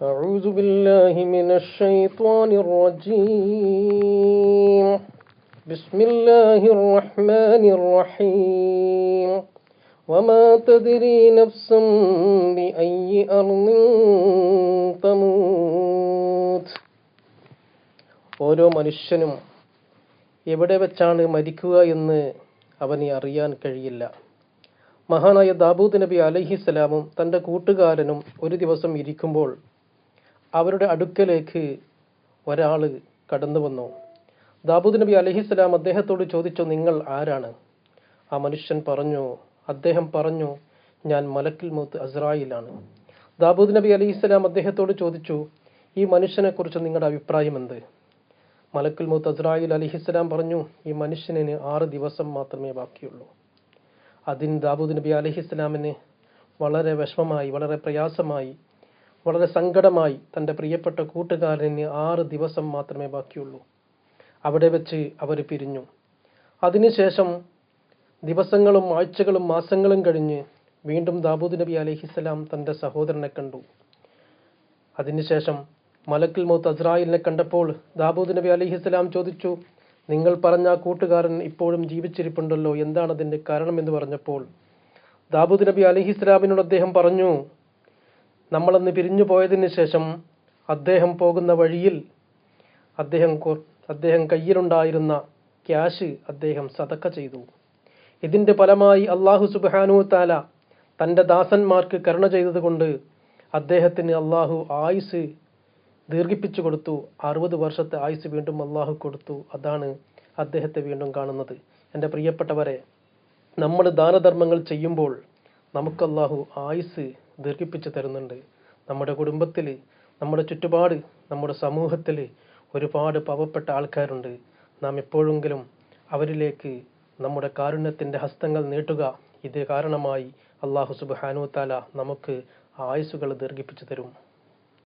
أعوذ بالله من الشيطان الرجيم بسم الله الرحمن الرحيم وما تدري نفس بأي أرض تموت ഓരോ മനുഷ്യനും എവിടെ വെച്ചാണ് മരിക്കുക എന്ന് അവന് അറിയാൻ കഴിയില്ല. മഹാനായ ദാവൂദ് നബി അലൈഹിസ്സലാമും തൻ്റെ കൂട്ടുകാരനും ഒരു ദിവസം ഇരിക്കുമ്പോൾ അവരുടെ അടുക്കലേക്ക് ഒരാൾ കടന്നു വന്നു. ദാവൂദ് നബി അലൈഹിസ്സലാം അദ്ദേഹത്തോട് ചോദിച്ചു, നിങ്ങൾ ആരാണ്? ആ മനുഷ്യൻ അദ്ദേഹം പറഞ്ഞു, ഞാൻ മലക്കുൽ മൗത്ത് അസ്രായിലാണ്. ദാവൂദ് നബി അലൈഹിസ്സലാം അദ്ദേഹത്തോട് ചോദിച്ചു, ഈ മനുഷ്യനെ കുറിച്ച് നിങ്ങളുടെ അഭിപ്രായം എന്ത്? മലക്കുൽ മൗത്ത് അസ്രായിൽ അലൈഹിസ്സലാം പറഞ്ഞു, ഈ മനുഷ്യന് 6 ദിവസം മാത്രമേ ബാക്കിയുള്ളൂ. അതിന് ദാവൂദ് നബി അലൈഹിസ്സലാമിന് വളരെ വിഷമമായി, വളരെ പ്രയാസമായി, വളരെ സങ്കടമായി. തൻ്റെ പ്രിയപ്പെട്ട കൂട്ടുകാരന് 6 ദിവസം മാത്രമേ ബാക്കിയുള്ളൂ. അവിടെ വെച്ച് അവർ പിരിഞ്ഞു. അതിനുശേഷം ദിവസങ്ങളും ആഴ്ചകളും മാസങ്ങളും കഴിഞ്ഞ് വീണ്ടും ദാവൂദ് നബി അലൈഹിസ്സലാം തൻ്റെ സഹോദരനെ കണ്ടു. അതിനുശേഷം മലക്കുൽ മൗത്ത് അസ്രായിലിനെ കണ്ടപ്പോൾ ദാവൂദ് നബി അലൈഹിസ്സലാം ചോദിച്ചു, നിങ്ങൾ പറഞ്ഞ ആ കൂട്ടുകാരൻ ഇപ്പോഴും ജീവിച്ചിരിപ്പുണ്ടല്ലോ, എന്താണ് അതിൻ്റെ കാരണമെന്ന് പറഞ്ഞപ്പോൾ ദാവൂദ് നബി അലൈഹിസ്സലാമിനോട് അദ്ദേഹം പറഞ്ഞു, നമ്മളന്ന് പിരിഞ്ഞു പോയതിന് ശേഷം അദ്ദേഹം പോകുന്ന വഴിയിൽ അദ്ദേഹം കയ്യിലുണ്ടായിരുന്ന ക്യാഷ് അദ്ദേഹം സദക്ക ചെയ്തു. ഇതിൻ്റെ ഫലമായി അല്ലാഹു സുബ്ഹാനഹു തആല തൻ്റെ ദാസന്മാർക്ക് കരുണ ചെയ്തതുകൊണ്ട് അദ്ദേഹത്തിന് അല്ലാഹു ആയുസ് ദീർഘിപ്പിച്ചു കൊടുത്തു. 60 വർഷത്തെ ആയുസ് വീണ്ടും അല്ലാഹു കൊടുത്തു. അതാണ് അദ്ദേഹത്തെ വീണ്ടും കാണുന്നത്. എൻ്റെ പ്രിയപ്പെട്ടവരെ, നമ്മൾ ദാനധർമ്മങ്ങൾ ചെയ്യുമ്പോൾ നമുക്ക് അല്ലാഹു ആയുസ് ദീർഘിപ്പിച്ചു തരുന്നുണ്ട്. നമ്മുടെ കുടുംബത്തിൽ, നമ്മുടെ ചുറ്റുപാട്, നമ്മുടെ സമൂഹത്തിൽ ഒരുപാട് പാവപ്പെട്ട ആൾക്കാരുണ്ട്. നാം എപ്പോഴെങ്കിലും അവരിലേക്ക് നമ്മുടെ കാരുണ്യത്തിൻ്റെ ഹസ്തങ്ങൾ നീട്ടുക. ഇത് കാരണമായി അല്ലാഹു സുബ്ഹാനഹു തആല നമുക്ക് ആയുസ്സുകൾ ദീർഘിപ്പിച്ചു തരും.